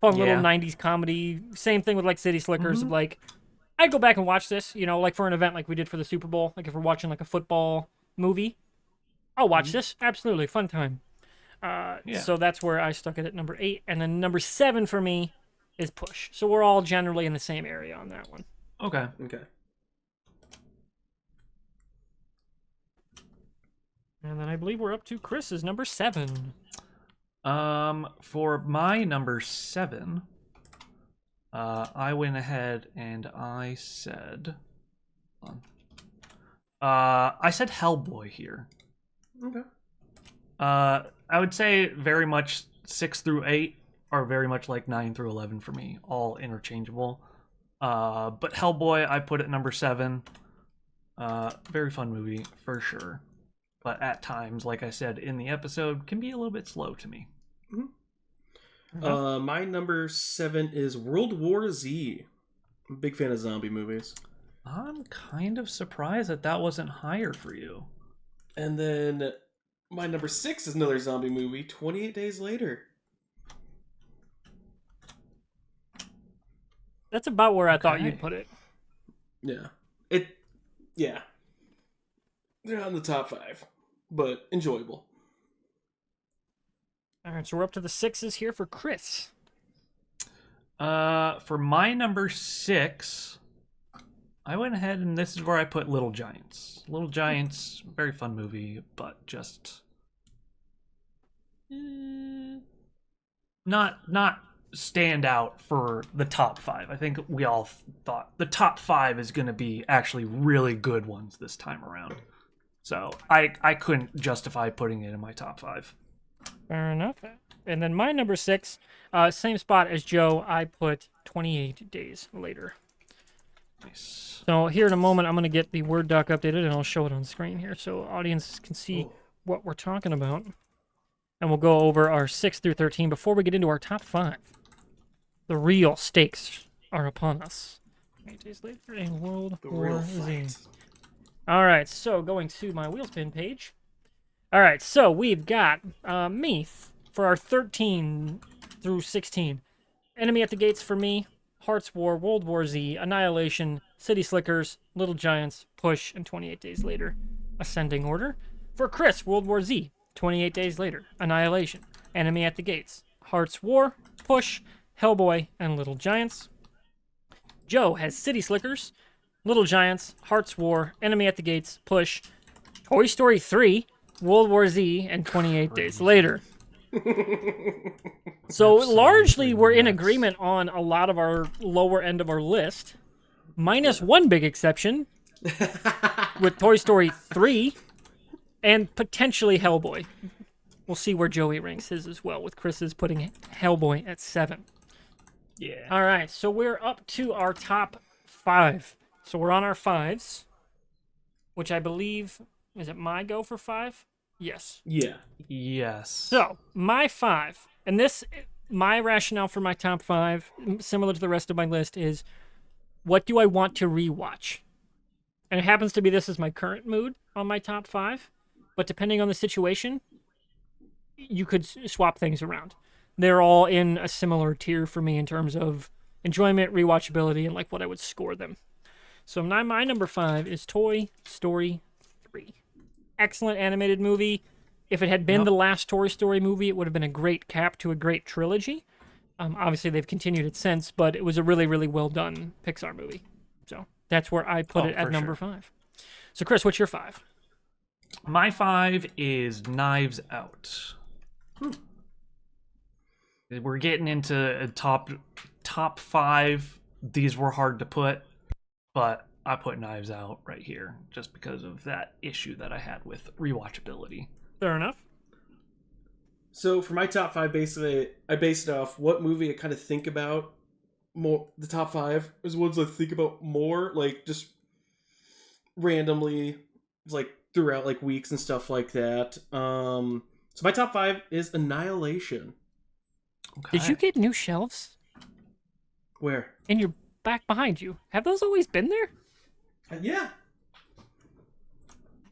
Fun little 90s comedy. Same thing with like City Slickers. Of like, I'd go back and watch this, you know, like for an event like we did for the Super Bowl. Like if we're watching like a football movie, I'll watch this. Absolutely, fun time. So that's where I stuck it at number 8. And then number 7 for me is Push. So we're all generally in the same area on that one. Okay. And then I believe we're up to Chris's number 7. For my number 7, I went ahead and I said, I said Hellboy here. Okay. I would say very much 6 through 8 are very much like 9 through 11 for me, all interchangeable. But Hellboy, I put at number 7. Very fun movie for sure. But at times, like I said in the episode, can be a little bit slow to me. My number 7 is World War Z. I'm a big fan of zombie movies. I'm kind of surprised that wasn't higher for you. And then my number 6 is another zombie movie, 28 Days Later. That's about where I thought you'd put it. Yeah. They're not in the top 5, but enjoyable. All right, so we're up to the 6s here for Chris. For my number 6, I went ahead and this is where I put Little Giants. Little Giants, very fun movie, but just not stand out for the top 5. I think we all thought the top 5 is going to be actually really good ones this time around. So I couldn't justify putting it in my top 5. Fair enough. And then my number 6, same spot as Joe. I put 28 days later. Nice. So here in a moment, I'm going to get the Word doc updated, and I'll show it on screen here so audiences can see what we're talking about. And we'll go over our 6 through 13 before we get into our top 5. The real stakes are upon us. 8 days later, a World War Z. All right, so going to my Wheelspin page. All right, so we've got me for our 13 through 16. Enemy at the Gates for me, Hearts War, World War Z, Annihilation, City Slickers, Little Giants, Push, and 28 Days Later. Ascending order. For Chris, World War Z, 28 Days Later, Annihilation, Enemy at the Gates, Hearts War, Push, Hellboy, and Little Giants. Joe has City Slickers, Little Giants, Hearts War, Enemy at the Gates, Push, Toy Story 3, World War Z, and 28 Days Later. So largely we're in agreement on a lot of our lower end of our list, minus one big exception with Toy Story 3 and potentially Hellboy. We'll see where Joey ranks his as well, with Chris's putting Hellboy at 7. Yeah. All right, so we're up to our top 5. So we're on our 5s, which I believe, is it my go for 5? Yes. Yeah. Yes. So, my 5, and my rationale for my top 5, similar to the rest of my list, is what do I want to rewatch? And it happens to be this is my current mood on my top 5, but depending on the situation, you could swap things around. They're all in a similar tier for me in terms of enjoyment, rewatchability, and like what I would score them. So my number 5 is Toy Story 3. Excellent animated movie. If it had been the last Toy Story movie, it would have been a great cap to a great trilogy. Obviously, they've continued it since, but it was a really, really well done Pixar movie. So that's where I put it at number 5. So, Chris, what's your 5? My 5 is Knives Out. We're getting into a top 5. These were hard to put, but I put Knives Out right here just because of that issue that I had with rewatchability. Fair enough. So for my top 5, basically, I based it off what movie I kind of think about more. The top 5 is ones I think about more, like just randomly, like throughout like weeks and stuff like that. So my top 5 is Annihilation. Okay. Did you get new shelves Where? in your back behind you? Have those always been there? Yeah.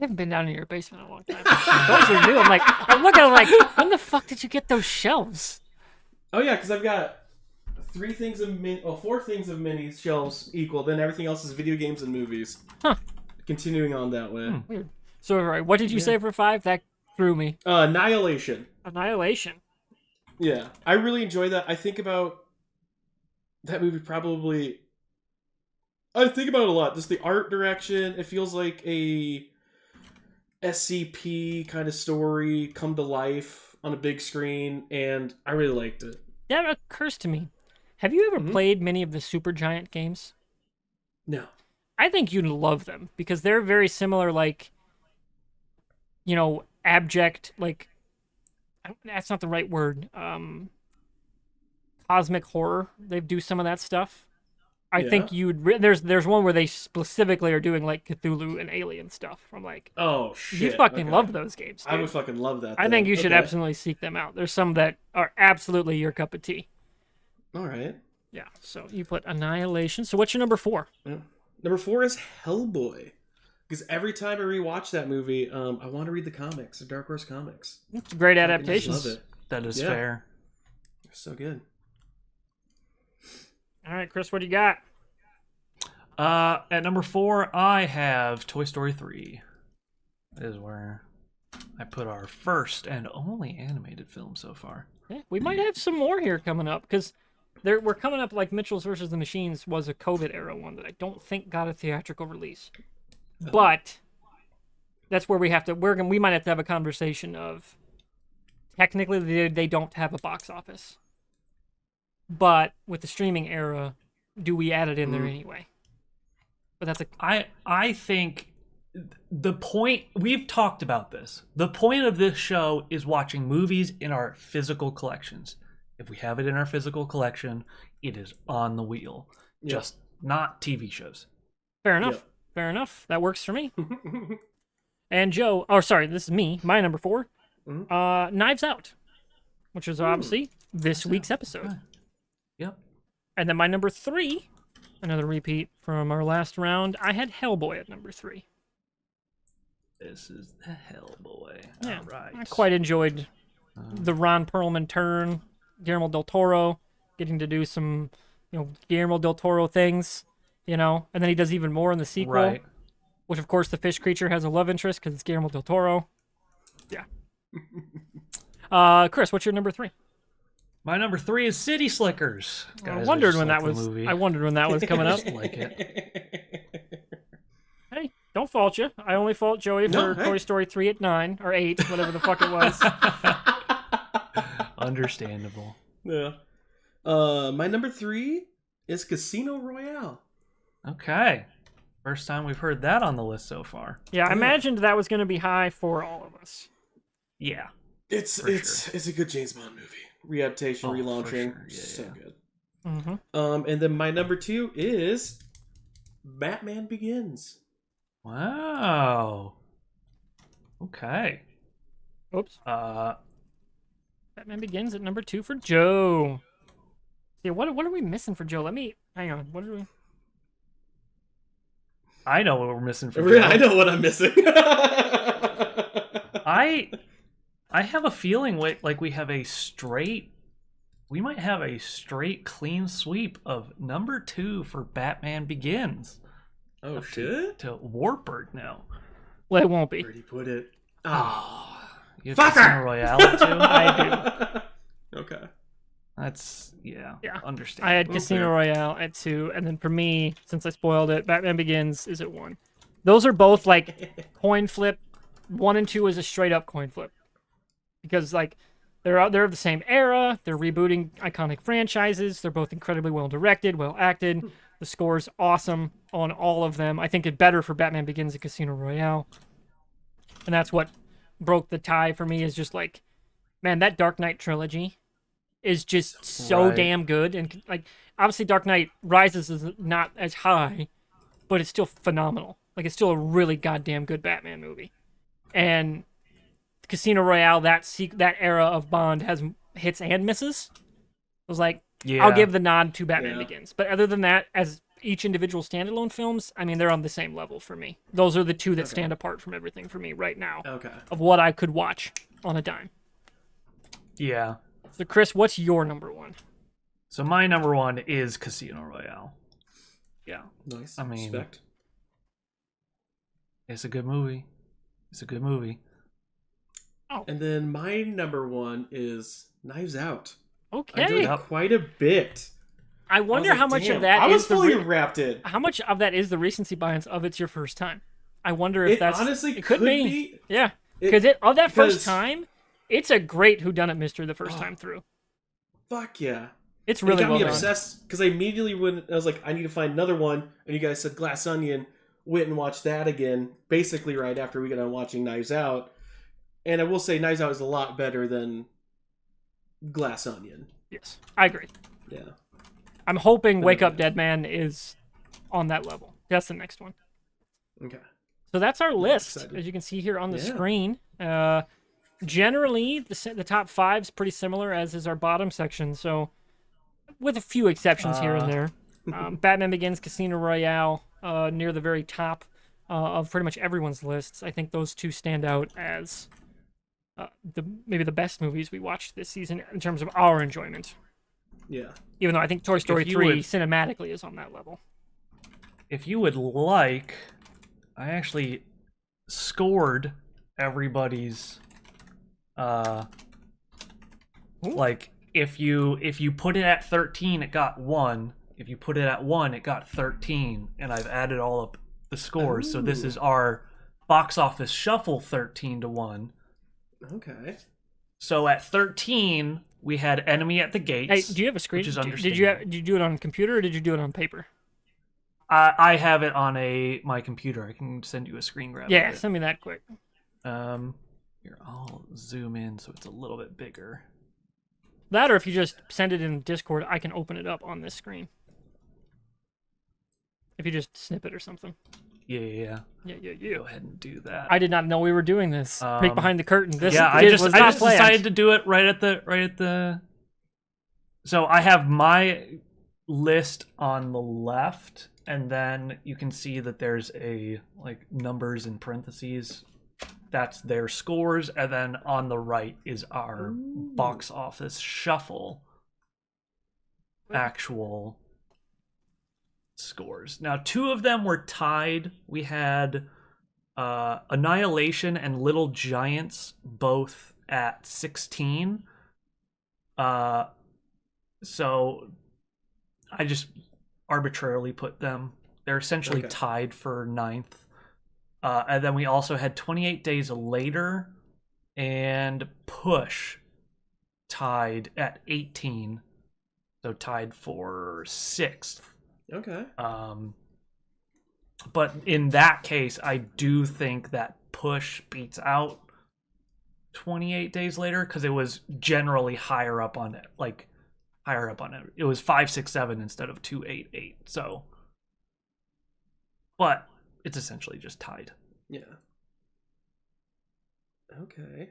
I haven't been down in your basement in a long time. Those are new. I'm looking at them like, when the fuck did you get those shelves? Oh yeah, because I've got 4 things of mini shelves equal. Then everything else is video games and movies. Huh. Continuing on that way. Weird. So, all right, what did you say for 5? That threw me. Annihilation. Annihilation. Yeah, I really enjoy that. I think about that movie probably. I think about it a lot. Just the art direction. It feels like a SCP kind of story come to life on a big screen, and I really liked it. That occurs to me. Have you ever played many of the Supergiant games? No. I think you'd love them because they're very similar, like, abject, like, that's not the right word, cosmic horror. They do some of that stuff. I think there's one where they specifically are doing like Cthulhu and Alien stuff. I'm like, oh shit, you fucking love those games, dude. I would fucking love that. I think you should absolutely seek them out. There's some that are absolutely your cup of tea. All right. Yeah. So you put Annihilation. So what's your number 4? Yeah. Number 4 is Hellboy, because every time I rewatch that movie, I want to read the comics, the Dark Horse comics. It's great I adaptations. love it. That is fair. They're so good. All right, Chris, what do you got? At number 4, I have Toy Story 3. That is where I put our first and only animated film so far. Yeah, we might have some more here coming up because we're coming up like Mitchell's versus the Machines was a COVID era one that I don't think got a theatrical release. But that's where we might have to have a conversation of technically they don't have a box office. But with the streaming era, do we add it in there anyway? But that's I think the point, we've talked about this. The point of this show is watching movies in our physical collections. If we have it in our physical collection, it is on the wheel. Yep. Just not TV shows. Fair enough. Yep. Fair enough. That works for me. And Joe, oh, sorry, this is me. My number 4, Knives Out, which is obviously this week's episode. Okay. Yep. And then my number 3, another repeat from our last round, I had Hellboy at number 3. This is the Hellboy. Yeah, All right. I quite enjoyed the Ron Perlman turn, Guillermo del Toro getting to do some, Guillermo del Toro things, and then he does even more in the sequel, Right. which of course the fish creature has a love interest because it's Guillermo del Toro. Yeah. Chris, what's your number 3? My number 3 is City Slickers. I wondered when that was. Movie. I wondered when that was coming up. Just like it. Hey, don't fault you. I only fault Joey for Toy Story 3 at 9 or 8, whatever the fuck it was. Understandable. Yeah. My number 3 is Casino Royale. Okay. First time we've heard that on the list so far. Yeah, I imagined that was going to be high for all of us. Yeah. It's a good James Bond movie. Readaptation, relaunching, for sure. so Yeah. good. Mm-hmm. And then my number 2 is Batman Begins. Wow. Okay. Oops. Batman Begins at number 2 for Joe. Yeah, what are we missing for Joe? Hang on. What are we? I know what we're missing from I know what I'm missing. I have a feeling like we might have a straight clean sweep of number 2 for Batman Begins. Oh shit! To Warburg now. Well, it won't be. Where'd he put it? You have Fucker! Casino Royale too? I do. Okay. That's Yeah. understandable. I had Okay. Casino Royale at 2, and then for me, since I spoiled it, Batman Begins is at 1. Those are both like coin flip. 1 and 2 is a straight up coin flip because they're of the same era. They're rebooting iconic franchises. They're both incredibly well directed, well acted. The score's awesome on all of them. I think it's better for Batman Begins than Casino Royale, and that's what broke the tie for me. Is just like, man, that Dark Knight trilogy is just so Right. damn good, and obviously Dark Knight Rises is not as high, but it's still phenomenal. It's still a really goddamn good Batman movie. And Casino Royale, that era of Bond has hits and misses. I was like, Yeah. I'll give the nod to Batman Yeah. Begins. But other than that, as each individual standalone films, I mean, they're on the same level for me. Those are the two that stand apart from everything for me right now Okay. of what I could watch on a dime. Yeah. So, Chris, what's your number 1? So my number 1 is Casino Royale. Yeah. Nice. I mean- Respect. It's a good movie. And then my number 1 is Knives Out. I Okay. enjoyed it quite a bit. I wonder how much of that I was is the fully wrapped in. how much of that is the recency bias of it's your first time. I wonder if It that's honestly it could be. Yeah, It- because of that first because- time, it's a great whodunit mystery the first time through. Fuck yeah. It's really it got well me done. obsessed because I immediately when I was like, I need to find another one, and you guys said Glass Onion, went and watched that again, basically right after we got on watching Knives Out. And I will say Knives Out is a lot better than Glass Onion. Yes, I agree. Yeah. I'm hoping Wake Up Dead Man is on that level. That's the next one. Okay. So that's our list, excited. as you can see here on the Yeah. screen. Generally, the top 5's pretty similar, as is our bottom section. So, with a few exceptions here and there, Batman Begins, Casino Royale, near the very top of pretty much everyone's lists. I think those two stand out as maybe the best movies we watched this season in terms of our enjoyment. Yeah. Even though I think Toy Story you 3 would- cinematically is on that level. If you would like, I actually scored everybody's like if you put it at 13 it got 1, if you put it at 1 it got 13, and I've added all up the scores. So this is our box office shuffle 13 to 1. Okay. So at 13 we had Enemy at the Gates. Hey, do you have a screen? Which is Did you understandable. do it on computer or did you do it on paper? I have it on my computer. I can send you a screen grab. Yeah, of it. send me that quick. Here, I'll zoom in so it's a little bit bigger. That, or if you just send it in Discord, I can open it up on this screen. If you just snip it or something. Yeah. Yeah. Go ahead and do that. I did not know we were doing this. Peek behind the curtain. This I was just not planned. decided to do it right at the. So I have my list on the left, and then you can see that there's a like numbers in parentheses. That's their scores, and then on the right is our box office shuffle actual scores. Now, 2 of them were tied. We had Annihilation and Little Giants both at 16. So I just arbitrarily put them. They're essentially tied for 9th. And then we also had 28 Days Later and Push tied at 18. So tied for 6th. Okay. But in that case, I do think that Push beats out 28 Days Later because it was generally higher up on it. It was 5, 6, 7 instead of 2, 8, 8. So, but it's essentially just tied. Yeah. Okay.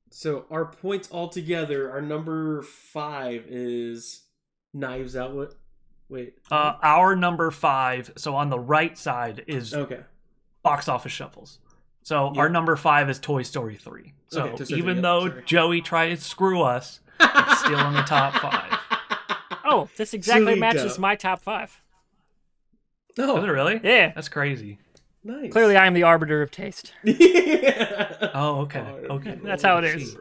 So our points altogether, our number 5 is Knives Out. Wait. Our number 5. So on the right side is box office shuffles. So our number 5 is Toy Story 3. So even though Joey tried to screw us, it's still in the top 5. Oh, this exactly matches my top 5. Oh, is it really? Yeah. That's crazy. Nice. Clearly, I am the arbiter of taste. Oh, okay. Okay. That's how it is.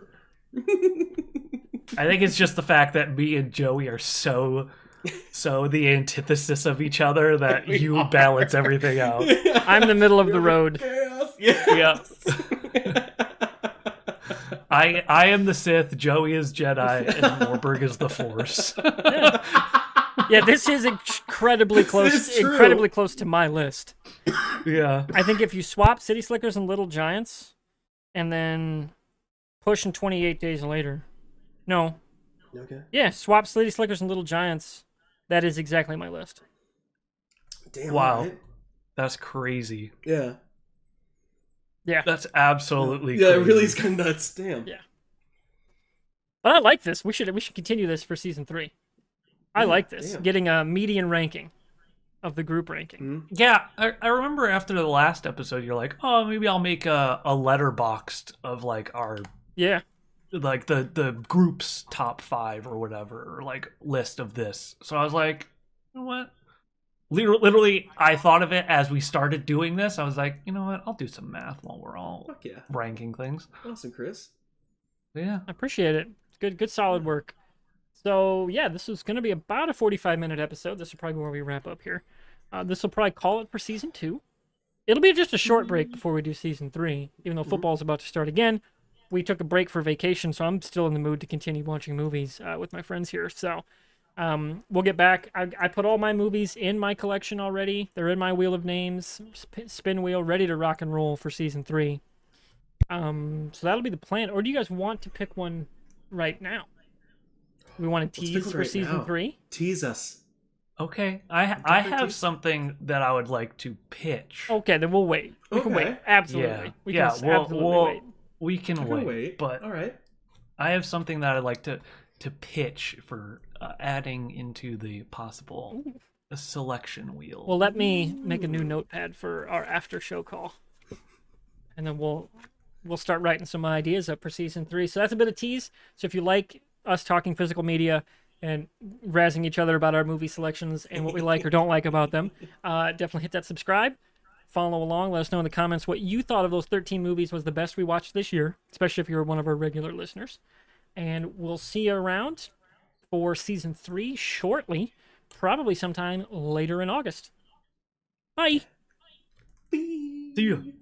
I think it's just the fact that me and Joey are so the antithesis of each other that you balance everything out. I'm the middle of the road. Yeah. I am the Sith, Joey is Jedi, and Morberg is the Force. Yeah, this is incredibly close. Incredibly close to my list. Yeah. I think if you swap City Slickers and Little Giants, and then Push and 28 Days Later. No. Okay. Yeah, swap City Slickers and Little Giants. That is exactly my list. Damn. Wow. Right? That's crazy. Yeah. Yeah. That's absolutely crazy. Crazy. It really is kind of nuts. Damn. Yeah. But I like this. We should continue this for season 3. I like this. Damn. Getting a median ranking of the group ranking. Mm-hmm. Yeah, I remember after the last episode, you're like, oh, maybe I'll make a letterboxed of like our like the group's top 5 or whatever, or like list of this. So I was like, you know what? Literally, I thought of it as we started doing this. I was like, you know what? I'll do some math while we're all ranking things. Awesome, Chris. Yeah, I appreciate it. It's good, solid work. So yeah, this is going to be about a 45-minute episode. This is probably where we wrap up here. This will probably call it for season 2. It'll be just a short break before we do season 3, even though football's about to start again. We took a break for vacation, so I'm still in the mood to continue watching movies with my friends here. So we'll get back. I put all my movies in my collection already. They're in my wheel of names, spin wheel, ready to rock and roll for season 3. So that'll be the plan. Or do you guys want to pick one right now? We want to tease for season 3? Tease us. Okay. I have something that I would like to pitch. Okay, then we'll wait. We can wait. Absolutely. Yeah. We'll wait. We can wait. But all right. I have something that I'd like to pitch for adding into the possible selection wheel. Well, let me make a new notepad for our after show call. And then we'll start writing some ideas up for season 3. So that's a bit of tease. So if you like us talking physical media and razzing each other about our movie selections and what we like or don't like about them, definitely hit that subscribe. Follow along. Let us know in the comments what you thought of those 13 movies was the best we watched this year, especially if you're one of our regular listeners. And we'll see you around for season 3 shortly, probably sometime later in August. Bye. See you.